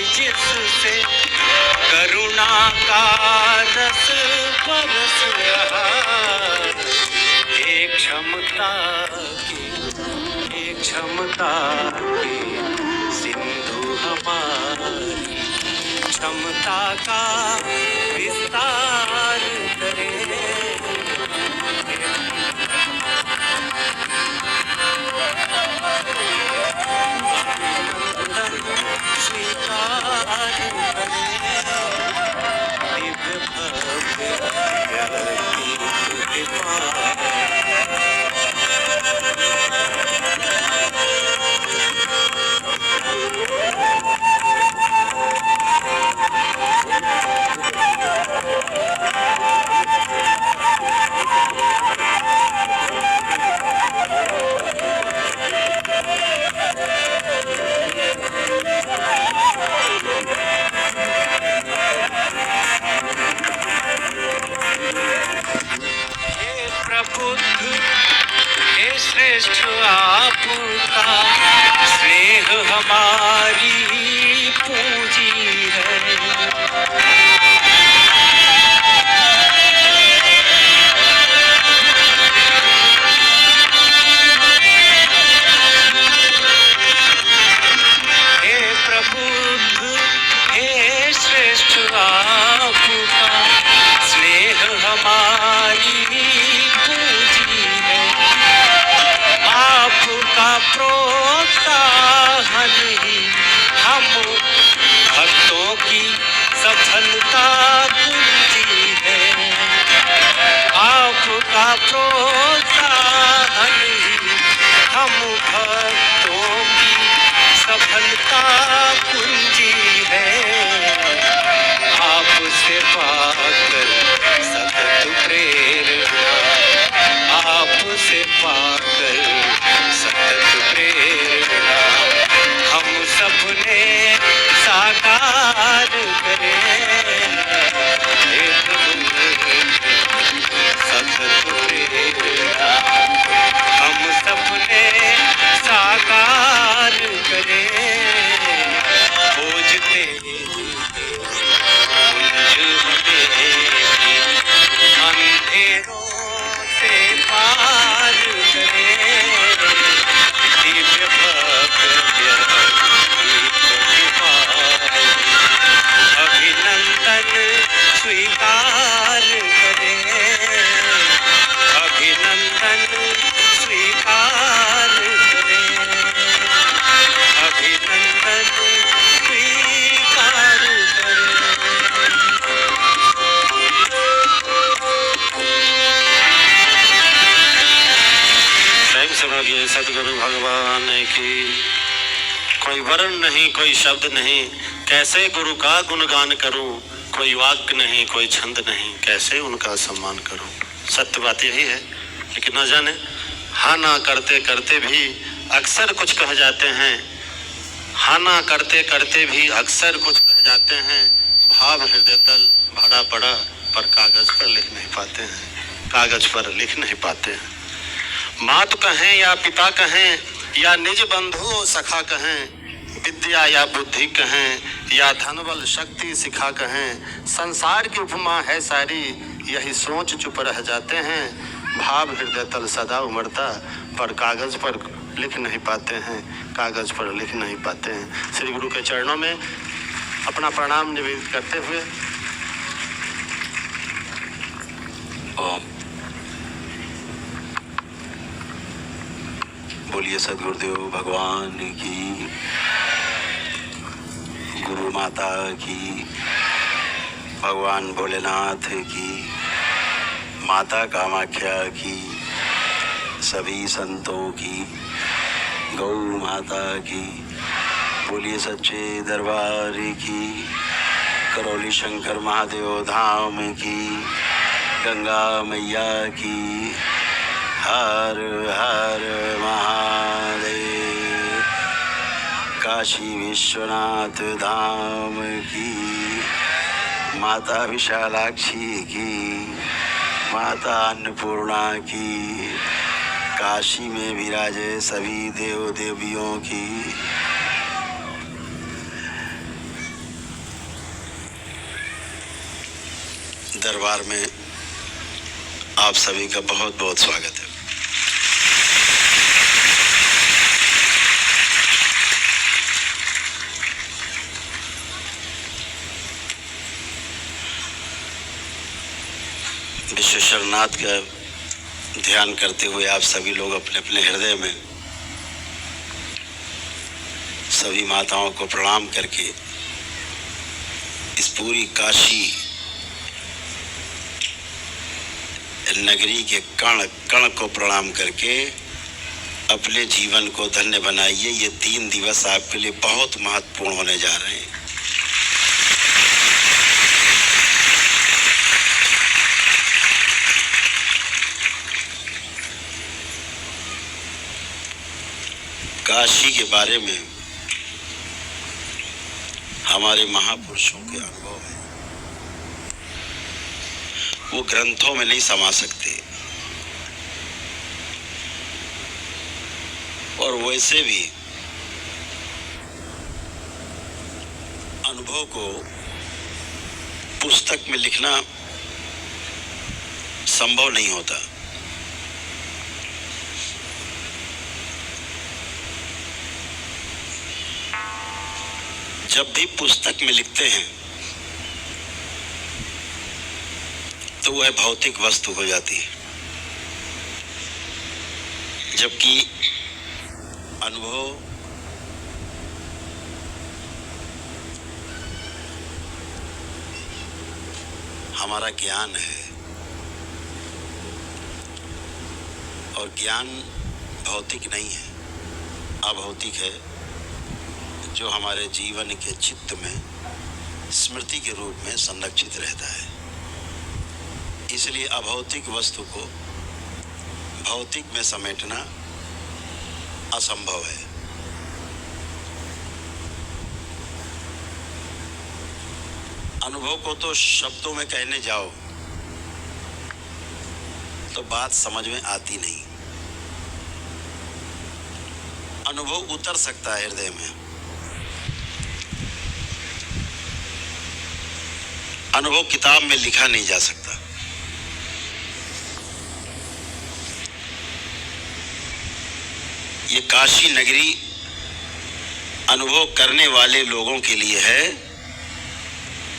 जिससे करुणा का रस बरस रहा, एक क्षमता की सिंधु हमारी, क्षमता का विस्तार करे। स्वीकार करे दिव्य भव्य कृपा। प्रबुद्ध हे श्रेष्ठ आपका स्नेह हमारी पूंजी है। हे प्रबुद्ध हे श्रेष्ठ आपका स्नेह हमारी आपका प्रोत्साहन ही हम भक्तों की सफलता कुंजी है। आपका प्रोत्साहन ही हम भक्तों की सफलता कुंजी है। आपसे पाकर सतत प्रेरणा, आपसे पाकर सतत प्रेरणा हम सबने साकार करे। सतत प्रेरणा हम सबने साकार करे। खोजते कुंज हमें अंधेरों से पार करे। दिव्य भव्य अभिनंदन स्वीकार करे। अभिनंदन स्वीकार करे। अभिनंदन स्वीकार करे। सदगुरु भगवान की। कोई वर्ण नहीं, कोई शब्द नहीं, कैसे गुरु का गुणगान करूं। कोई वाक्य नहीं, कोई छंद नहीं, कैसे उनका सम्मान करूं। सत्य बात यही है, लेकिन न जाने हाँ ना करते करते भी अक्सर कुछ कह जाते हैं। हाँ ना करते करते भी अक्सर कुछ कह जाते हैं। भाव हृदय तल भरा पड़ा पर कागज पर लिख नहीं पाते हैं। कागज पर लिख नहीं पाते हैं। मात कहें या पिता कहें या निज बंधु सखा कहें, विद्या या बुद्धि कहें या धन बल शक्ति सिखा कहें, संसार की उपमा है सारी, यही सोच चुप रह जाते हैं। भाव हृदय तल सदा उमड़ता पर कागज पर लिख नहीं पाते हैं। कागज पर लिख नहीं पाते हैं। श्री गुरु के चरणों में अपना प्रणाम निवेदित करते हुए बोलिए सदगुरुदेव भगवान की, गुरु माता की, भगवान भोलेनाथ की, माता कामाख्या की, सभी संतों की, गौ माता की। बोलिए सच्चे दरबार की, करौली शंकर महादेव धाम की, गंगा मैया की। हर हर महादेव। काशी विश्वनाथ धाम की, माता विशालाक्षी की, माता अन्नपूर्णा की, काशी में विराजे सभी देव देवियों की। दरबार में आप सभी का बहुत बहुत स्वागत है। विश्वेश्वरनाथ का ध्यान करते हुए आप सभी लोग अपने अपने हृदय में सभी माताओं को प्रणाम करके इस पूरी काशी नगरी के कण कण को प्रणाम करके अपने जीवन को धन्य बनाइए। ये 3 दिवस आपके लिए बहुत महत्वपूर्ण होने जा रहे हैं। काशी के बारे में हमारे महापुरुषों के अनुभव है, वो ग्रंथों में नहीं समा सकते। और वैसे भी अनुभव को पुस्तक में लिखना संभव नहीं होता। जब भी पुस्तक में लिखते हैं तो वह भौतिक वस्तु हो जाती है, जबकि अनुभव हमारा ज्ञान है। और ज्ञान भौतिक नहीं है, अभौतिक है, जो हमारे जीवन के चित्त में स्मृति के रूप में संरक्षित रहता है। इसलिए अभौतिक वस्तु को भौतिक में समेटना असंभव है। अनुभव को तो शब्दों में कहने जाओ तो बात समझ में आती नहीं। अनुभव उतर सकता है हृदय में। अनुभव किताब में लिखा नहीं जा सकता। ये काशी नगरी अनुभव करने वाले लोगों के लिए है,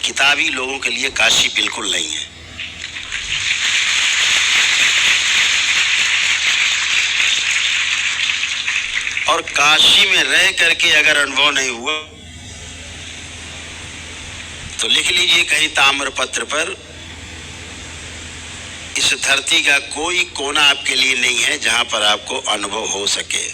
किताबी लोगों के लिए काशी बिल्कुल नहीं है। और काशी में रह करके अगर अनुभव नहीं हुआ तो लिख लीजिए कहीं ताम्रपत्र पर, इस धरती का कोई कोना आपके लिए नहीं है जहां पर आपको अनुभव हो सके।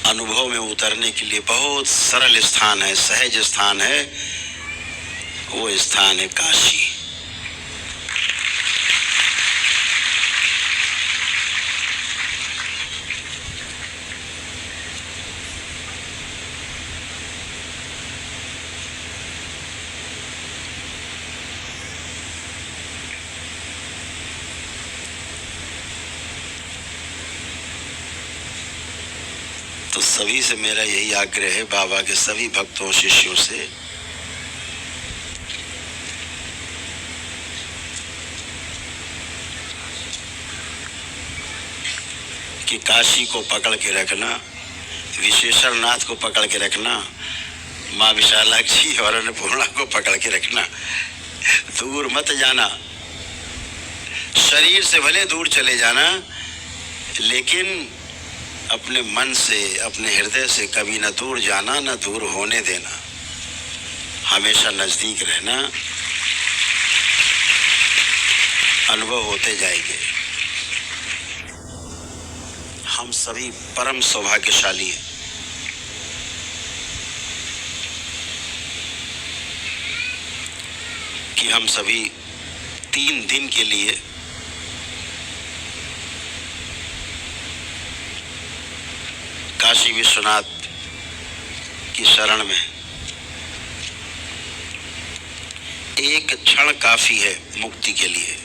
अनुभव में उतरने के लिए बहुत सरल स्थान है, सहज स्थान है, वो स्थान है काशी। तो सभी से मेरा यही आग्रह है, बाबा के सभी भक्तों शिष्यों से, कि काशी को पकड़ के रखना, विश्वेश्वरनाथ को पकड़ के रखना, माँ विशालाक्षी और अन्नपूर्णा को पकड़ के रखना। दूर मत जाना, शरीर से भले दूर चले जाना, लेकिन अपने मन से, अपने हृदय से कभी न दूर जाना, न दूर होने देना, हमेशा नजदीक रहना। अनुभव होते जाएंगे। हम सभी परम सौभाग्यशाली हैं कि हम सभी 3 दिन के लिए काशी विश्वनाथ की शरण में। एक क्षण काफी है मुक्ति के लिए।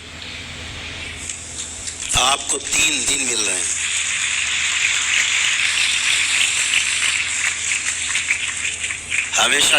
आपको 3 दिन मिल रहे हैं। हमेशा